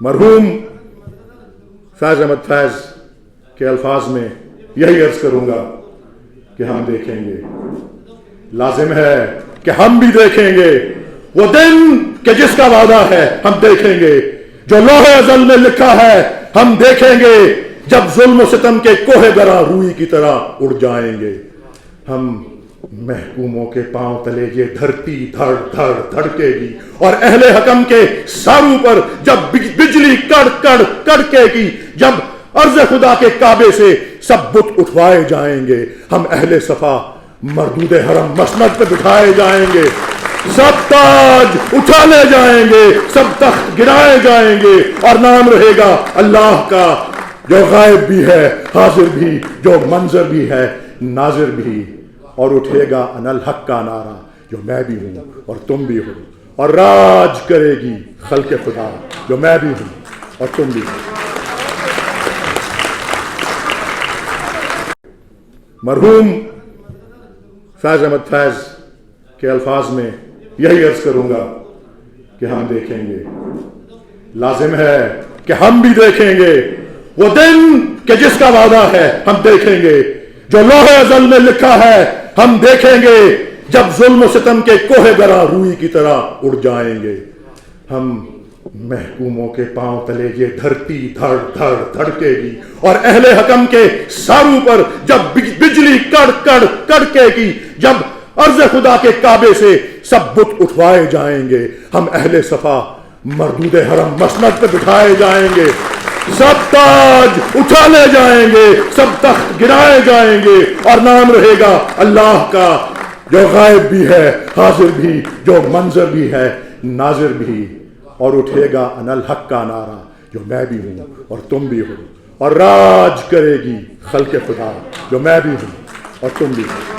मरहूम फैज़ अहमद फैज़ के अल्फाज में यही अर्ज करूंगा कि हम देखेंगे, लाजिम है कि हम भी देखेंगे वो दिन कि जिसका वादा है हम देखेंगे, जो लौहे अज़ल में लिखा है हम देखेंगे, जब जुल्म सितम के कोहे दरा रूई की तरह उड़ जाएंगे। हम महकूमों के पांव तले ये धरती धड़ धड़ धड़केगी और अहले हकम के सारों पर जब बिजली कड़ कड़ कड़केगी, जब अर्ज़ खुदा के काबे से सब बुत उठवाए जाएंगे, हम अहले सफा मरदूद हरम मसनद पे बिठाए जाएंगे, सब ताज उठाले जाएंगे, सब तख्त गिराए जाएंगे और नाम रहेगा अल्लाह का, जो गायब भी है हाजिर भी, जो मंजर भी है नाजिर भी। और उठेगा अनल हक का नारा, जो मैं भी हूं और तुम भी हो, और राज करेगी खल्क़े खुदा, जो मैं भी हूं और तुम भी हो। मरहूम फैज़ अहमद फैज़ के अल्फाज में यही अर्ज करूंगा कि हम देखेंगे, लाजिम है कि हम भी देखेंगे वो दिन कि जिसका वादा है हम देखेंगे, जो लौहे अज़ल में लिखा है हम देखेंगे, जब जुल्म सितम के कोहे दरा रूई की तरह उड़ जाएंगे। हम महकूमों के पांव तले ये धरती धड़ धड़ धड़केगी और अहले हकम के सारों पर जब बिजली कड़ कड़ कड़केगी, जब अर्ज़ खुदा के काबे से सब बुत उठवाए जाएंगे, हम अहले सफा मरदूद हरम मसनद पे बिठाए जाएंगे, सब ताज उठाले जाएंगे, सब तख्त गिराए जाएंगे और नाम रहेगा अल्लाह का, जो गायब भी है हाजिर भी, जो मंजर भी है नाजिर भी। और उठेगा अनल हक का नारा, जो मैं भी हूं और तुम भी हो, और राज करेगी खल्क़े खुदा, जो मैं भी हूं और तुम भी हो।